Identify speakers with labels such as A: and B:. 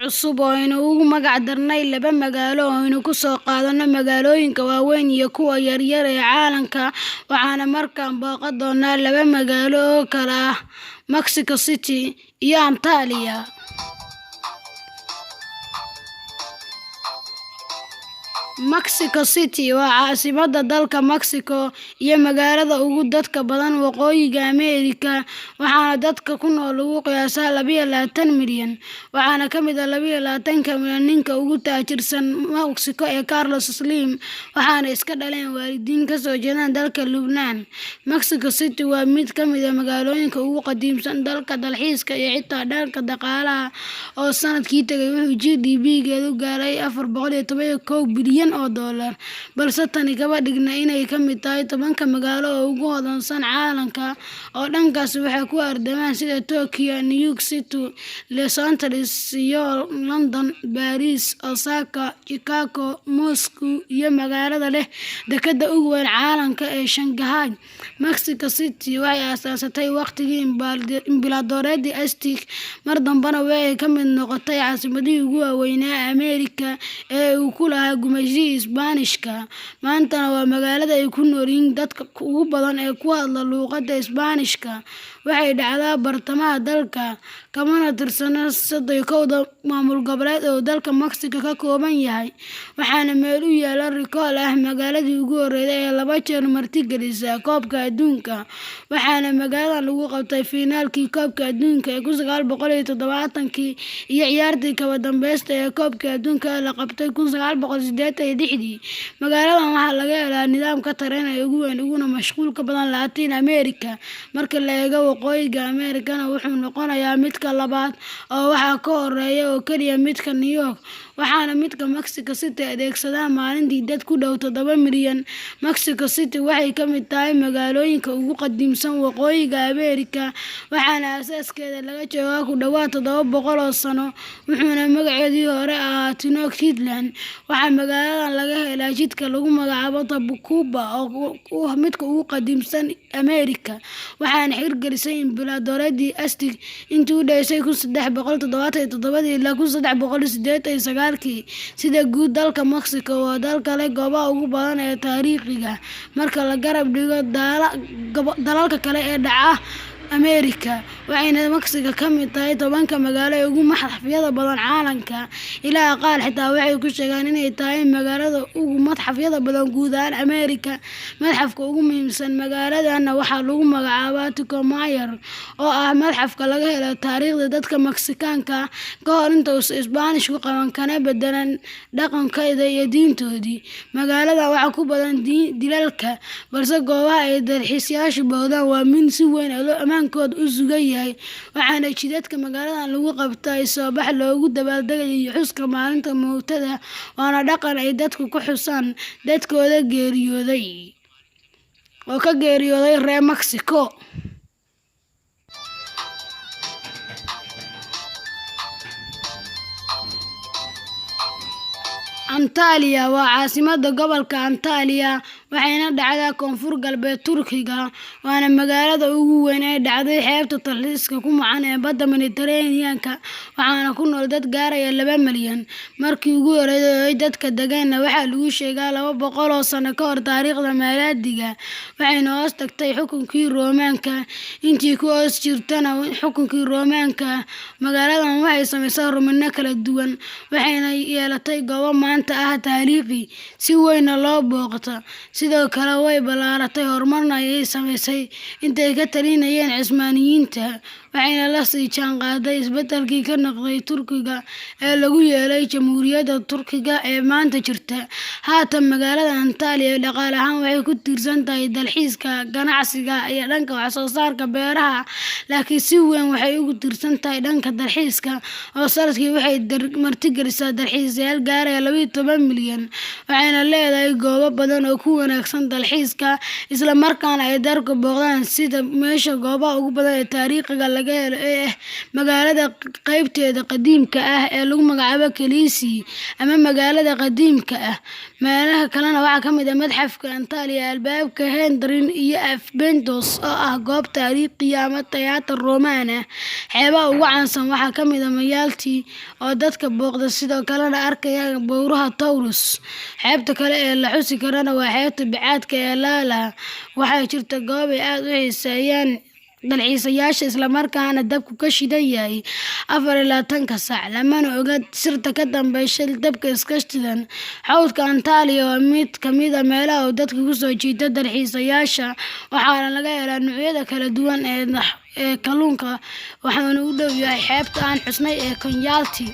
A: cusub oo aynu ugu magac darnay laba magaalo oo aynu ku soo qaadano magaalooyinka waaweyn iyo kuwa yaryar ee caalamka, waxaana markaan booqan doonaa laba magaalo oo kala ah Mexico City iyo Antalya. Mexico City waa caasimadda dalka Mexico iyo magaalada ugu dadka badan Waqooyiga Ameerika, waxaana dadka ku nool lagu qiyaasaa 22 milyan. Waxaana ka mid ah 22 milyan ninka ugu taajirsan Mexico ee Carlos Slim, waxaana iska dhaleen waalidiin ka soo jeeda dalka Lubnaan. Mexico City waa mid ka mid ah magaalooyinka ugu qadiimsan dalka dalxiiska iyo xitaa dhanka dhaqaalaha, oo sanadkii tagay wuxuu GDP-geedu gaaray $411 bilyan oo dollar, balse tani kama dhigna inay ka mid tahay 10 magaalo oo ugu hodansan caalamka oo dhankaas waxay ku ardamaan sida Tokyo, New York City, Los Angeles iyo London, Paris, Osaka, Chicago, Moscow iyo magaalada leh dekedda ugu weyn caalamka ee Shanghai. Mexico City waxay aasaasatay waqtigii Imbiladoreedii Aztec, mar dambena waxay ka mid noqotay caasimadihii ugu waaweynaa Ameerika ee uu ku lahaa gumaysigii Isbaanishka. Maantana waa magaalada ay ku nool yihiin dadka ugu badan ee ku hadla luqadda Isbaanishka. Waxay dhacdaa bartamaha dalka, kamana tirsana 31 maamul goboleed oo dalka Mexico ka kooban yahay, waxaana meel u yaalla rikoodh ah magaaladii ugu horreysay ee 2 jeer martigelisa Koobka Adduunka. Waxaana magaaladan lagu qabtay finaalkii Koobka Adduunka ee 1970 iyo ciyaartii kama dambaysta ee Koobka Adduunka ee la qabtay 1986. Magaaladan waxaa laga helaa nidaamka tareen ee ugu weyn uguna mashquulka badan Latin America. Marka la eego Waqooyiga Ameerikana, wuxuu noqonayaa midka labaad oo waxaa ka horeeya oo keliya midka New York, waxaana midka Mexico City adeegsada maalintii dad ku dhow 7 milyan. Mexico City waxay ka mid tahay magaalooyinka ugu qadiimsan Waqooyiga Ameerika, waxaana asaaskeeda laga joogaa ku dhawaad 700 oo sano, wuxuuna magaceedii hore ahaa Tenochtitlan. Waxaa magaaladan laga helaa jidka lagu magacaabo Tacubaya oo ah midka ugu qadiimsan Ameerika, waxaana hirgelisay Imbiladoreedii Aztec intii u dhaxaysay 1377 ilaa 1389. Sida guud, dalka Mexico waa dalka leh goobaha ugu badan ee taariikhiga marka la garab dhigo dalalka kale ee dhaca Ameerika, waxayna Mexico ka mid tahay 10 magaalo ee ugu matxafyada badan caalamka. Ilaa qaar xitaa waxay ku sheegaan inay tahay magaalada ugu matxafyada badan guud ahaan Ameerika. Matxafka ugu muhiimsan magaaladan waxaa lagu magacaabaa Tucumayo, oo ah matxafka laga helo taariikhda dadka Meksikaanka ka hor inta uusan Isbaanishku qaban kana bedelan dhaqankooda iyo diintoodii. Magaaladan waxaa ku badan dilalka, balse goobaha ay dalxiisayaashu booqdaan waa mid si weyn ammaankooda u sugan yahay, waxaana jidadka magaaladan lagu qabtaa isu-soo-bax loogu dabaaldegayo xuska maalinta mowtada, waana dhaqan ay dadku ku xusaan dadkooda geeriyooday oo ka geeriyooday reer Mexico. Antalya waa caasimadda gobolka Antalya, waxayna dhacdaa koonfur galbeed Turkiga, waana magaalada ugu weyn ee dhacday xeebta dalxiiska ku macaan ee badda Mediterranean-ka, waxaana ku nool dad gaaraya 2 milyan. Markii ugu horreysay dadka deganna waxaa lagu sheegaa 200 oo sano ka hor taariikhda miilaadiga, waxayna hoos tagtay xukunkii Roomaanka. Intii ku hoos jirtana xukunkii Roomaanka, magaaladan waxay samaysay horumarro kala duwan, waxayna yeelatay goobo maanta ah taariikhi si weyn loo booqdo. Sidoo kale way ballaaratay, horumarna ayay samaysay intay ka talinayeen Cismaaniyiinta, waxayna la sii jaanqaaday isbeddelkii ka noqday Turkiga ee lagu yeelay Jamhuuriyadda Turkiga ee maanta jirta. Haatan magaalada Antalya dhaqaale ahaan waxay ku tiirsan tahay dalxiiska, ganacsiga iyo dhanka wax soo saarka beeraha, laakiin si weyn waxay ugu tiirsan tahay dhanka dalxiiska oo sanadkii waxay martigelisaa dalxiisayaal gaaraya 12 milyan, waxayna leedahay goobo badan oo ku wanaagsan dalxiiska isla markaana ay dadku booqdaan sida meesha goobaha ugu badan ee taariikhiga laga laga helo ee ah magaalada qaybteeda qadiimka ah ee lagu magacaabo Kiliisi ama magaalada qadiimka ah. Meelaha kalena waxaa ka mid ah Madxafka Antalya, Albaabka Hadrian iyo Aspendos oo ah goob taariikhi ah ama tiyaatar Roomaan ah. Xeebaha ugu caansan waxaa ka mid ah Malta oo dadka booqda sidoo kalena arkaya buuraha Taurus. Xeebta kale ee la xusi karana waa xeebta bacaadka ee Lala. Waxaa jirta goob ay aad u xiiseeyaan dalxiisayaasha isla markaana dabku ka shidan yahay 24 saac, lamana oga sirta ka dambeysa dabka iska shidan. Xawdka Antalya waa mid ka mid ah meelaha uu dadka ku soo jiita dalxiisayaasha, waxaana laga helaa noocyada kala duwan ee kalluunka, waxaana u dhow yahay xeebta aan xusnay ee Konyaalti.